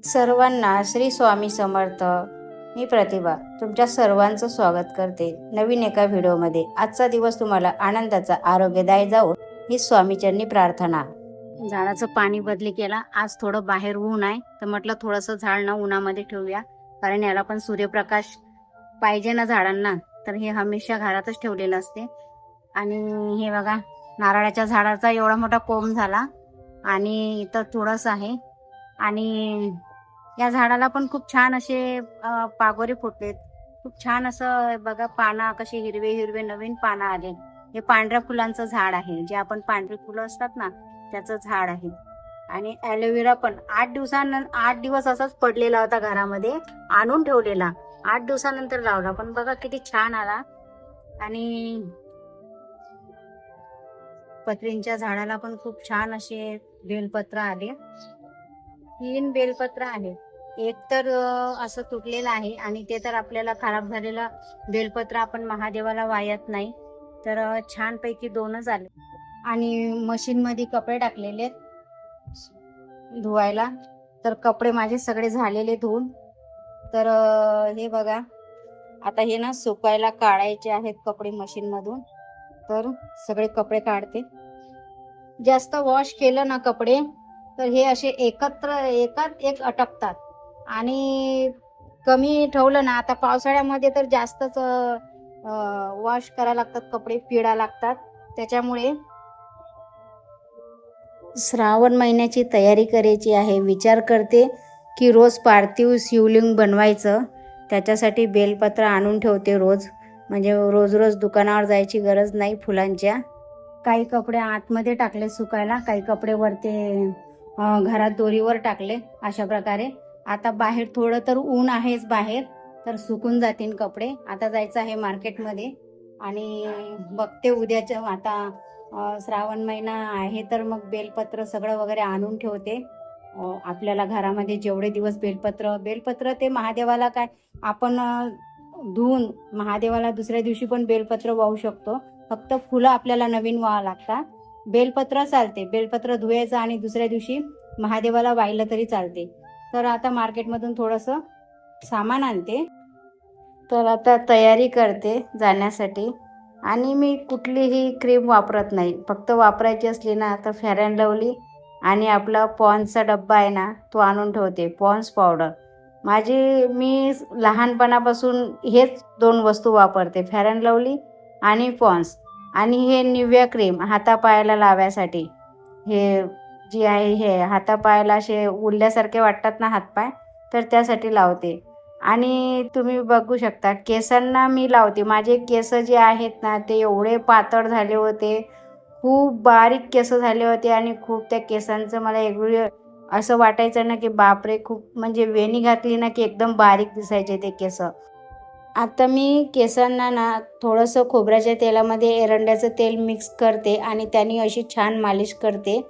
सर्वांना श्री स्वामी समर्थ. मी प्रतिभा तुमच्या सर्वांचं स्वागत करते नवीन एका व्हिडिओमध्ये. आजचा दिवस तुम्हाला आनंदाचा आरोग्यदायी जावो ही स्वामीचरणी प्रार्थना. झाडाचं पाणी बदली केला. आज थोडं बाहेर ऊन आहे तर म्हटलं थोडंसं झाड ना उन्हामध्ये ठेवूया, कारण याला पण सूर्यप्रकाश पाहिजे ना झाडांना. तर हे हमेशा घरातच ठेवलेलं असते. आणि हे बघा, नारळाच्या झाडाचा एवढा मोठा कोंब झाला आणि इथं थोडंसं आहे. आणि या झाडाला पण खूप छान असे पागोरे फुटलेत. खूप छान असं बघा, पानं कशी हिरवे हिरवे नवीन पानं आले. हे पांढऱ्या फुलांचं झाड आहे, जे आपण पांढरी फुलं असतात ना त्याचं झाड आहे. आणि ॲलोवेरा पण 8 दिवस असाच पडलेला होता घरामध्ये, आणून ठेवलेला. 8 दिवसानंतर लावला, पण बघा किती छान आला. आणि पत्रींच्या झाडाला पण खूप छान असे बेलपत्र आले. 3 बेलपत्र आहे. एक तर असं तुटलेलं आहे, आणि ते तर आपल्याला खराब झालेला बेलपत्र आपण महादेवाला वाहत नाही. तर छानपैकी 2च आले. आणि मशीनमध्ये कपडे टाकलेले धुवायला. तर कपडे माझे सगळे झालेले धुवून. तर हे बघा, आता हे ना सुकायला काढायचे आहेत कपडे मशीनमधून. तर सगळे कपडे काढते. जास्त वॉश केलं ना कपडे तर हे असे एकात एक अटकतात. आणि कमी ठेवलं ना, आता पावसाळ्यामध्ये तर जास्तच वॉश करायला लागतात कपडे, पिळा लागतात. त्याच्यामुळे श्रावण महिन्याची तयारी करायची आहे. विचार करते की रोज पार्थिव शिवलिंग बनवायचं. त्याच्यासाठी बेलपत्र आणून ठेवते रोज, म्हणजे रोज रोज दुकानावर जायची गरज नाही फुलांच्या. काही कपडे आतमध्ये टाकले सुकायला, काही कपडे वरती घरात दोरीवर टाकले. अशा प्रकारे आता बाहेर थोडं तर ऊन आहेच बाहेर, तर सुकून जातील कपडे. आता जायचं आहे मार्केटमध्ये आणि बघते उद्याच्या. आता श्रावण महिना आहे तर मग बेलपत्र सगळं वगैरे आणून ठेवते. आपल्याला घरामध्ये जेवढे दिवस बेलपत्र ते महादेवाला काय आपण धुवून महादेवाला दुसऱ्या दिवशी पण बेलपत्र वाहू शकतो. फक्त फुलं आपल्याला नवीन व्हावं लागतात. बेलपत्र चालते, बेलपत्र धुवायचं आणि दुसऱ्या दिवशी महादेवाला वाहिलं तरी चालते. तर आता मार्केटमधून थोडंसं सामान आणते. तर आता तयारी करते जाण्यासाठी. आणि मी कुठलीही क्रीम वापरत नाही. फक्त वापरायची असली ना तर फेअर अँड लवली आणि आपला पॉन्सचा डब्बा आहे ना तो आणून ठेवते, पॉन्स पावडर. मी लहानपणापासून हेच 2 वस्तू वापरते, फेअर अँड लवली आणि पॉन्स. आणि हे निव्या क्रीम हातापायाला लावायसाठी. हे जे आहे हे हातापायाला असे उरल्यासारखे वाटतात ना हातपाय, तर त्यासाठी लावते. आणि तुम्ही बघू शकता केसांना मी लावते. माझे केस जे आहेत ना ते एवढे पातळ झाले होते, खूप बारीक केस झाले होते. आणि खूप त्या केसांचं मला एकवेळ असं वाटायचं ना की बापरे, खूप म्हणजे वेणी घातली ना की एकदम बारीक दिसायचे ते केस. आता मी केसांना ना थोडंसं खोबऱ्याच्या तेलामध्ये एरंड्याचं तेल मिक्स करते आणि त्याने अशी छान मालिश करते.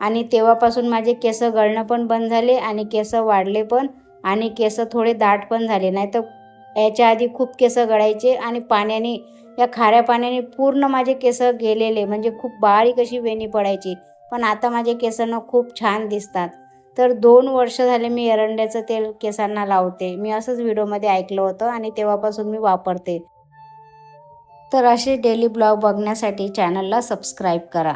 आणि तेव्हापासून माझे केस गळणं पण बंद झाले आणि केस वाढले पण, आणि केस थोडे दाट पण झाले. नाही तर याच्या आधी खूप केस गळायचे आणि पाण्याने, या खाऱ्या पाण्याने पूर्ण माझे केस गेलेले, म्हणजे खूप बारीक अशी वेणी पडायची. पण आता माझे केसांना खूप छान दिसतात. तर 2 वर्ष झाले मी एरंड्याचं तेल केसांना लावते. मी असंच व्हिडिओमध्ये ऐकलं होतं आणि तेव्हापासून मी वापरते. तर असे डेली ब्लॉग बघण्यासाठी चॅनलला सबस्क्राईब करा.